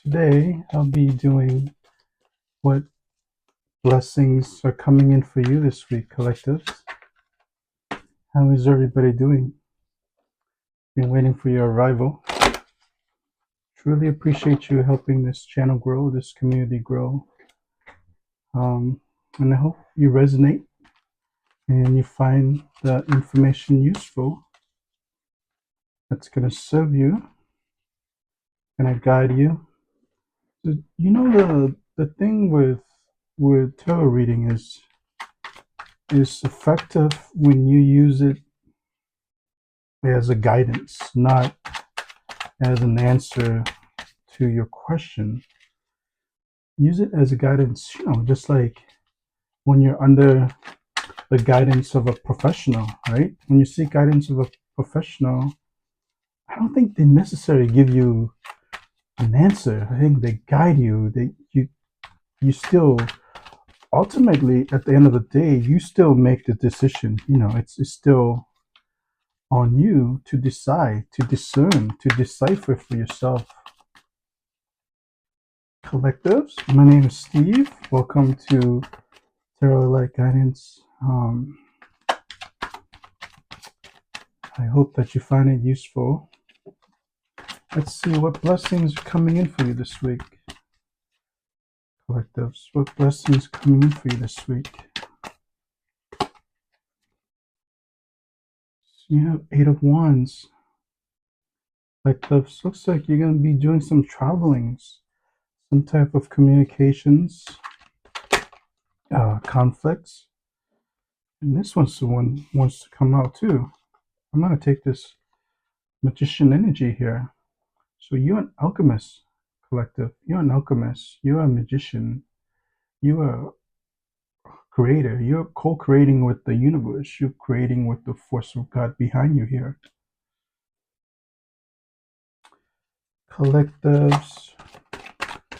Today I'll be doing what blessings are coming in for you this week, collectives. How is everybody doing? Been waiting for your arrival. Truly appreciate you helping this channel grow, this community grow. And I hope you resonate and you find the information useful that's going to serve you, going to guide you. You know, the thing with tarot reading is effective when you use it as a guidance, not as an answer to your question. Use it as a guidance, just like when you're under the guidance of a professional, right? When you seek guidance of a professional, I don't think they necessarily give you an answer. I think they guide you. You still ultimately at the end of the day, you still make the decision. It's still on you to decide, to discern, to decipher for yourself. Collectives, my name is Steve. Welcome to Tarot Light Guidance. I hope that you find it useful. Let's see what blessings are coming in for you this week. Collectives, what blessings are coming in for you this week? So you have Eight of Wands. Collectives, looks like you're going to be doing some travelings, some type of communications, conflicts. And this one's the one wants to come out too. I'm going to take this magician energy here. So you're an alchemist, collective. You're an alchemist. You're a magician. You're a creator. You're co-creating with the universe. You're creating with the force of God behind you here. Collectives,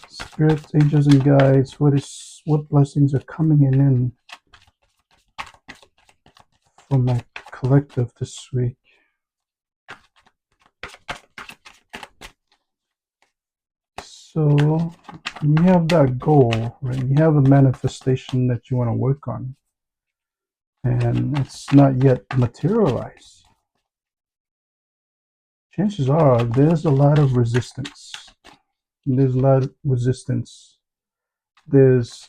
spirits, angels, and guides. What blessings are coming in for my collective this week? So you have that goal, right? You have a manifestation that you want to work on, and it's not yet materialized. Chances are there's a lot of resistance. There's a lot of resistance. There's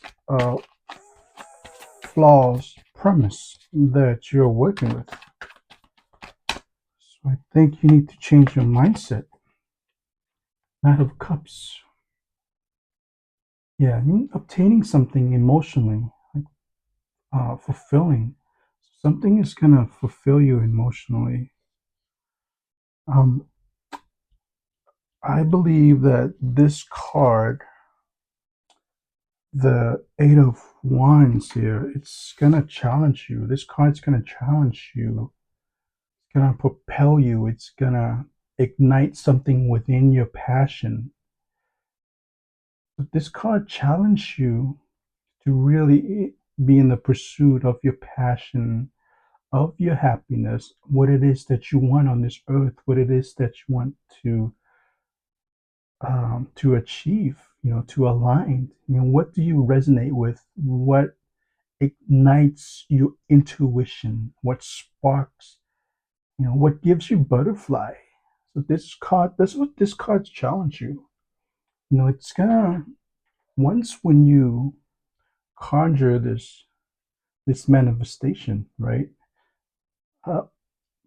flaws, premise that you're working with. So I think you need to change your mindset. Knight of Cups. Yeah, obtaining something emotionally, fulfilling. Something is going to fulfill you emotionally. I believe that this card, the Eight of Wands here, it's going to challenge you. This card's going to challenge you. It's going to propel you. It's going to ignite something within your passion. But this card challenges you to really be in the pursuit of your passion, of your happiness, what it is that you want on this earth, what it is that you want to achieve, to align. What do you resonate with? What ignites your intuition? What sparks? What gives you butterfly? So that's what this card's challenge you. It's gonna once when you conjure this manifestation, right? Uh,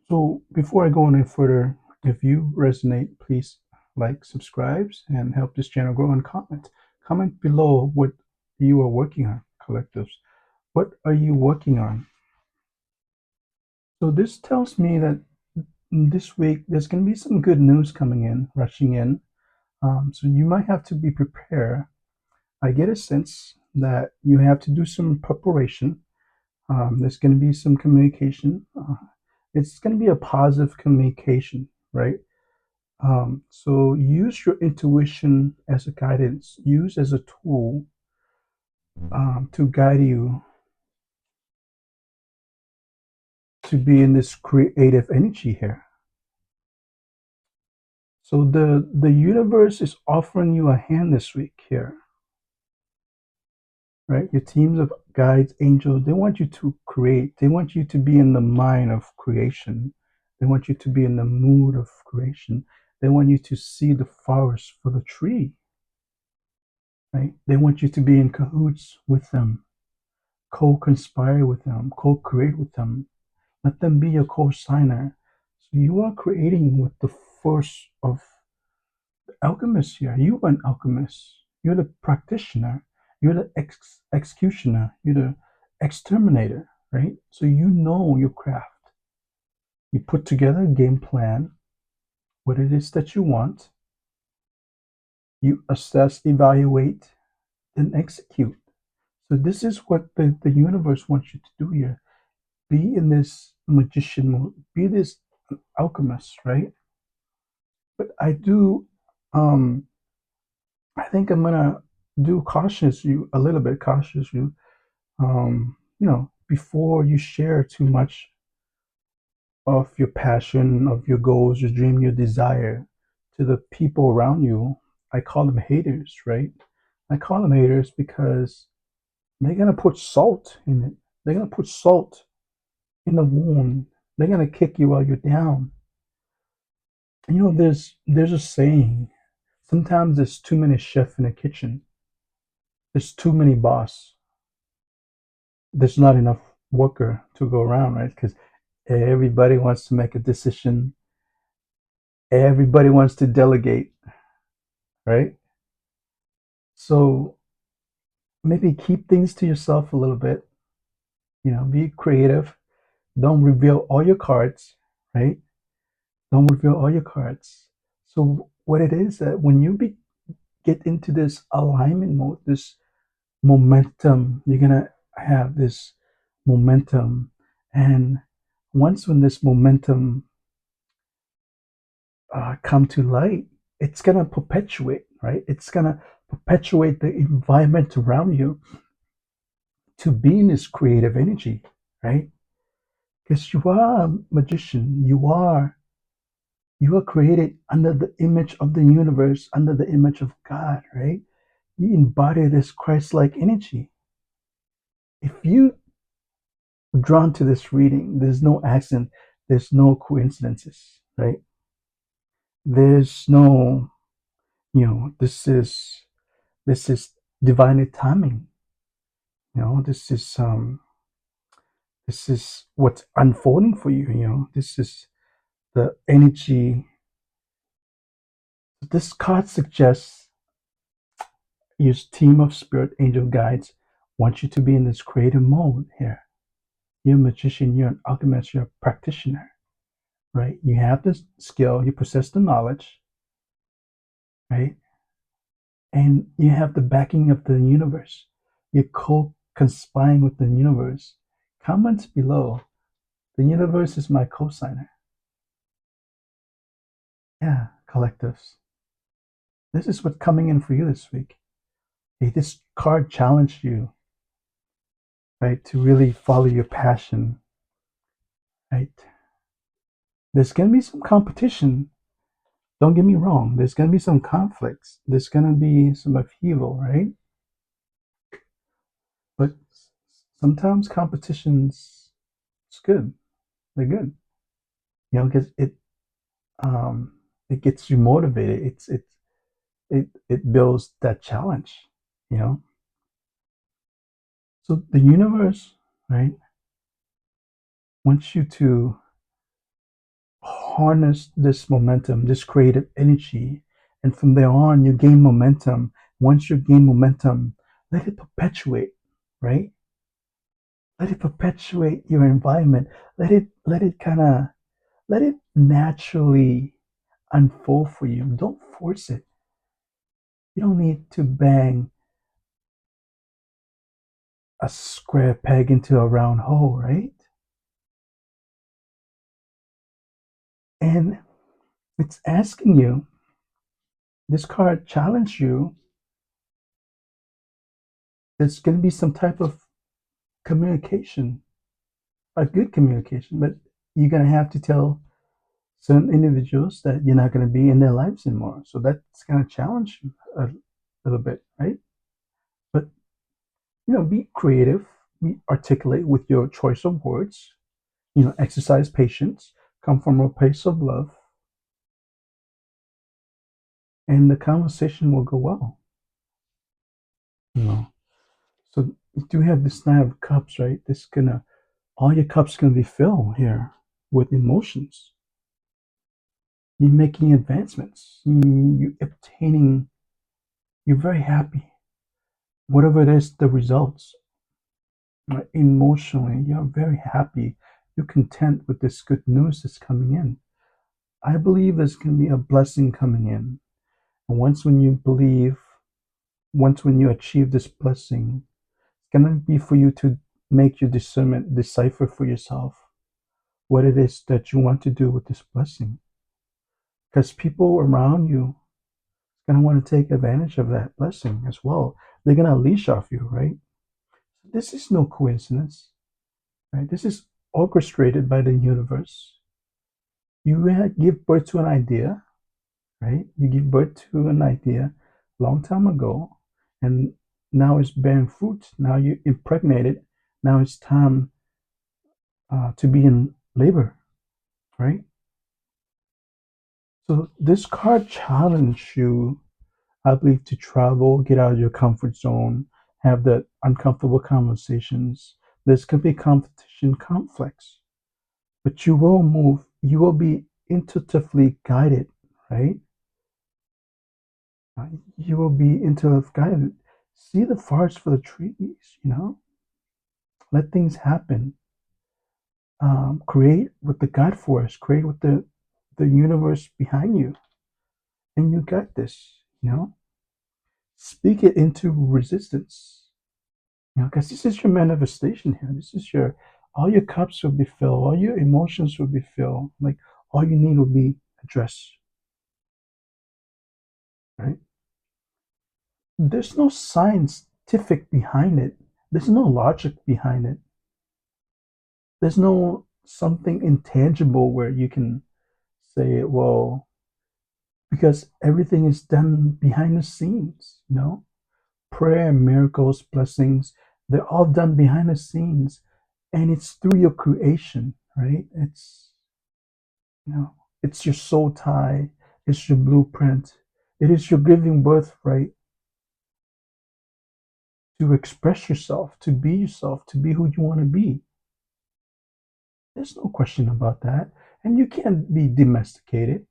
so before I go any further, if you resonate, please like, subscribe, and help this channel grow, and comment. Comment below what you are working on, collectives. What are you working on? So this tells me that this week there's going to be some good news coming in, rushing in. So you might have to be prepared. I get a sense that you have to do some preparation. There's going to be some communication. It's going to be a positive communication, right? So use your intuition as a guidance, use as a tool to guide you to be in this creative energy here. So the universe is offering you a hand this week here, right? Your teams of guides, angels, they want you to create. They want you to be in the mind of creation. They want you to be in the mood of creation. They want you to see the forest for the tree, right? They want you to be in cahoots with them, co-conspire with them, co-create with them. Let them be your co-signer. So you are creating with the force of alchemist here. You are an alchemist. You're the practitioner. You're the executioner. You're the exterminator, right? So you know your craft. You put together a game plan, what it is that you want. You assess, evaluate, then execute. So this is what the universe wants you to do here. Be in this magician mode. Be this alchemist, right? But I think I'm gonna do cautious you a little bit cautious you before you share too much of your passion, of your goals, your dream, your desire to the people around you. I call them haters, right? I call them haters because they're gonna put salt in it. They're gonna put salt in the wound. They're gonna kick you while you're down. And, there's a saying. Sometimes there's too many chefs in the kitchen. There's too many boss. There's not enough worker to go around, right? Because everybody wants to make a decision. Everybody wants to delegate, right? So maybe keep things to yourself a little bit. Be creative. Don't reveal all your cards, right? Don't reveal all your cards. So what it is that when you get into this alignment mode, this momentum, you're gonna have this momentum, and once when this momentum come to light, it's going to perpetuate, right? It's going to perpetuate the environment around you to be in this creative energy, right? Because you are a magician. You are created under the image of the universe, under the image of God, right? You embody this Christ-like energy. If you drawn to this reading, there's no accident, there's no coincidences, right? There's no, this is divine timing. This is what's unfolding for you. This is the energy. This card suggests your team of spirit angel guides want you to be in this creative mode here. You're a magician, you're an alchemist, you're a practitioner, right? You have this skill, you possess the knowledge, right? And you have the backing of the universe. You're co-conspiring with the universe. Comments below. The universe is my co-signer. Yeah, collectives. This is what's coming in for you this week. Hey, this card challenged you, right, to really follow your passion, right? There's going to be some competition. Don't get me wrong. There's going to be some conflicts. There's going to be some upheaval, right? But sometimes competitions, it's good. They're good, because it gets you motivated. It builds that challenge, you know. So the universe, right, wants you to harness this momentum, this creative energy, and from there on, you gain momentum. Once you gain momentum, let it perpetuate, right? Let it perpetuate your environment. Let it naturally unfold for you. Don't force it. You don't need to bang a square peg into a round hole, right? And it's asking you, this card challenge you. There's going to be some type of communication, a good communication, but you're going to have to tell certain individuals that you're not going to be in their lives anymore. So that's going to challenge you a little bit, right? But be creative, be articulate with your choice of words. Exercise patience, come from a place of love, and the conversation will go well. You know, so you do have this nine of cups, right? This gonna all your cups gonna be filled here with emotions. You're making advancements. You obtaining. You're very happy. Whatever it is, the results. Right? Emotionally, you're very happy. You're content with this good news that's coming in. I believe there's gonna be a blessing coming in, and once when you achieve this blessing, it's gonna be for you to make your discernment, decipher for yourself what it is that you want to do with this blessing. Because people around you are gonna want to take advantage of that blessing as well. They're gonna leash off you, right? This is no coincidence, right? This is orchestrated by the universe. You give birth to an idea, right? You give birth to an idea long time ago, and now it's bearing fruit. Now you impregnate it. Now it's time to be in labor, right? So this card challenge you, I believe, to travel, get out of your comfort zone, have the uncomfortable conversations. There's going to be competition, conflicts, but you will move. You will be intuitively guided, right? You will be intuitively guided. See the forest for the trees, let things happen. Create with the God force, create with the universe behind you, and you got this. Speak it into resistance. Because this is your manifestation here. This is all your cups will be filled, all your emotions will be filled. Like all you need will be addressed, right? There's no scientific behind it. There's no logic behind it. There's no something intangible where you can say, well, because everything is done behind the scenes. Prayer, miracles, blessings, they're all done behind the scenes. And it's through your creation, right? You know, it's your soul tie, it's your blueprint. It is your giving birthright to express yourself, to be who you want to be. There's no question about that. And you can't be domesticated.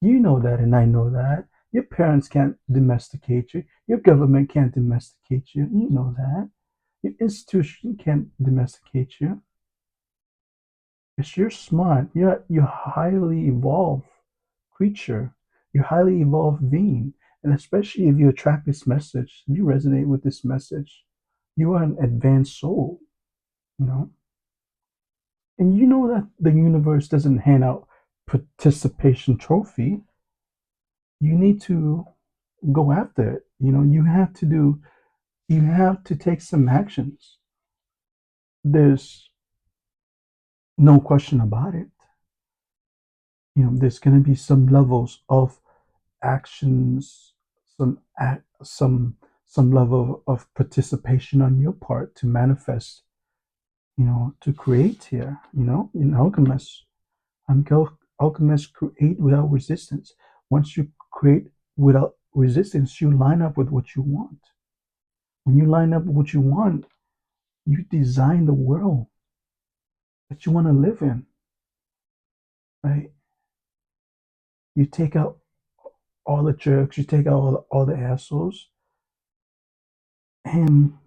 You know that, and I know that. Your parents can't domesticate you. Your government can't domesticate you. You know that. Your institution can't domesticate you. Because you're smart. You're highly evolved creature. You're highly evolved being. And especially if you attract this message, if you resonate with this message, you are an advanced soul, you know? And you know that the universe doesn't hand out participation trophy. You need to go after it. You have to take some actions. There's no question about it. There's going to be some levels of actions, some level of participation on your part to manifest, to create here. In alchemists create without resistance. Once you create without resistance, you line up with what you want. When you line up with what you want, you design the world that you want to live in, right? You take out all the jerks, you take out all the assholes, and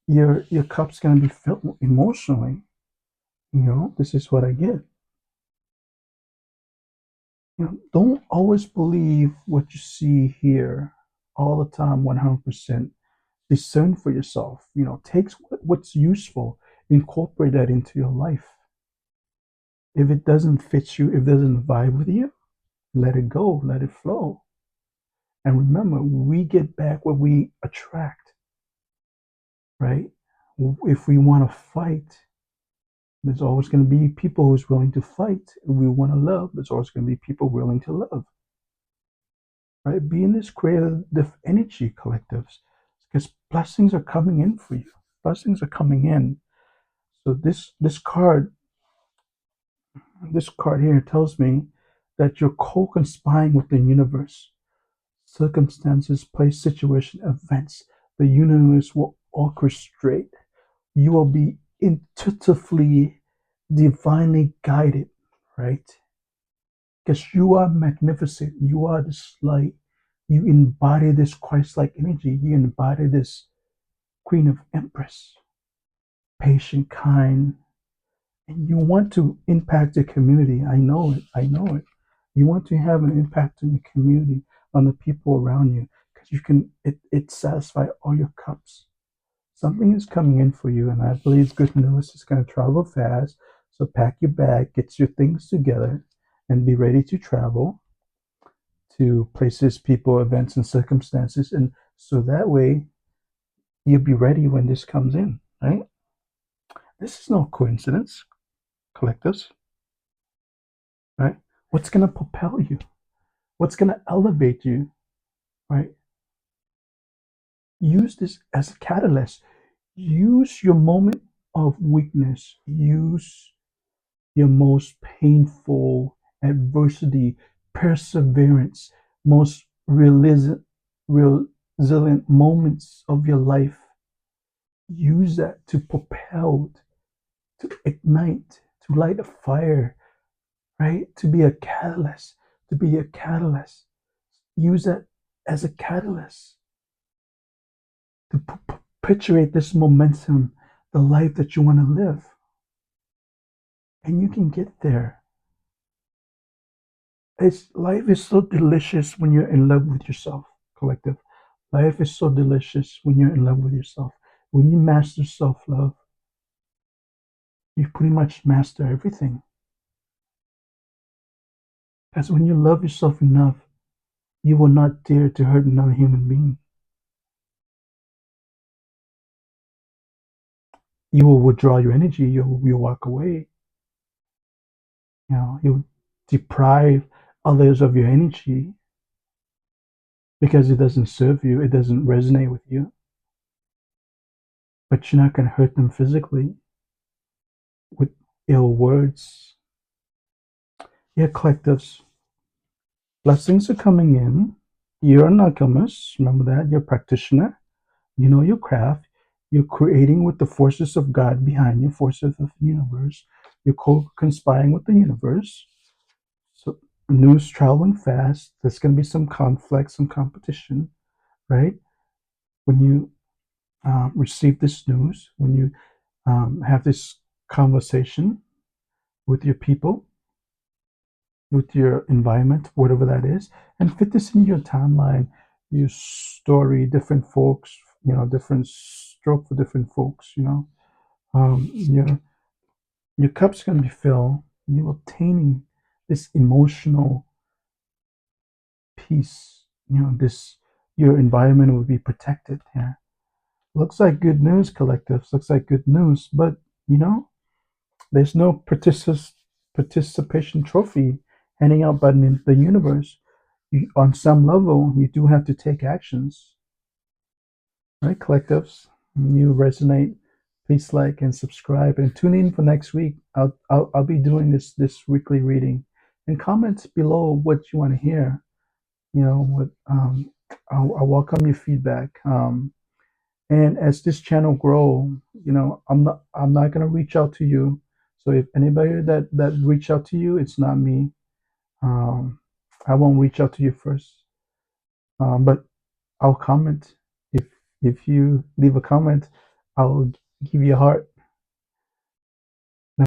your cup's gonna be filled emotionally. This is what I get. Don't always believe what you see here all the time, 100%. Discern for yourself. Take what's useful, incorporate that into your life. If it doesn't fit you, if it doesn't vibe with you, let it go, let it flow. And remember, we get back what we attract, right? If we want to fight, There's always going to be people who's willing to fight. If we want to love, there's always going to be people willing to love, right? Be in this creative energy collectives because blessings are coming in for you. Blessings are coming in. So this card here tells me that you're co-conspiring with the universe. Circumstances, place, situation, events, the universe will orchestrate. You will be intuitively, divinely guided, right? Because you are magnificent. You are this light. You embody this Christ-like energy. You embody this Queen of Empress, patient, kind, and you want to impact the community. I know it. I know it. You want to have an impact in the community, on the people around you, because you can. It satisfies all your cups. Something is coming in for you, and I believe good news is going to travel fast. So pack your bag, get your things together, and be ready to travel to places, people, events, and circumstances, and so that way you'll be ready when this comes in. Right? This is no coincidence, collectives. Right? What's going to propel you? What's going to elevate you? Right? Use this as a catalyst. Use your moment of weakness. Use your most painful adversity, perseverance, most resilient moments of your life. Use that to propel, to ignite, to light a fire, right? To be a catalyst, to be a catalyst. Use that as a catalyst to perpetuate this momentum, the life that you want to live. And you can get there. Life is so delicious when you're in love with yourself, collective. Life is so delicious when you're in love with yourself. When you master self love, you pretty much master everything. Because when you love yourself enough, you will not dare to hurt another human being. You will withdraw your energy. You'll walk away. You deprive others of your energy because it doesn't serve you. It doesn't resonate with you. But you're not going to hurt them physically with ill words. Yeah, collectives. Blessings are coming in. You're an alchemist. Remember that. You're a practitioner. You know your craft. You're creating with the forces of God behind you, forces of the universe. You're co-conspiring with the universe. So news traveling fast. There's going to be some conflict, some competition, right? When you receive this news, when you have this conversation with your people, with your environment, whatever that is, and fit this in your timeline, your story, different folks, different stroke for different folks, your cup's gonna be filled. You're obtaining this emotional peace. This your environment will be protected. Yeah, looks like good news, collectives. Looks like good news, but you know, there's no participation trophy handing out by the universe. On some level, you do have to take actions, right? Collectives, when you resonate, please like and subscribe and tune in for next week. I'll be doing this weekly reading, and comment below what you want to hear. What I'll welcome your feedback. And as this channel grow, I'm not gonna reach out to you. So if anybody that reach out to you, it's not me. Um, I won't reach out to you first. But I'll comment. If you leave a comment, I'll give you a heart.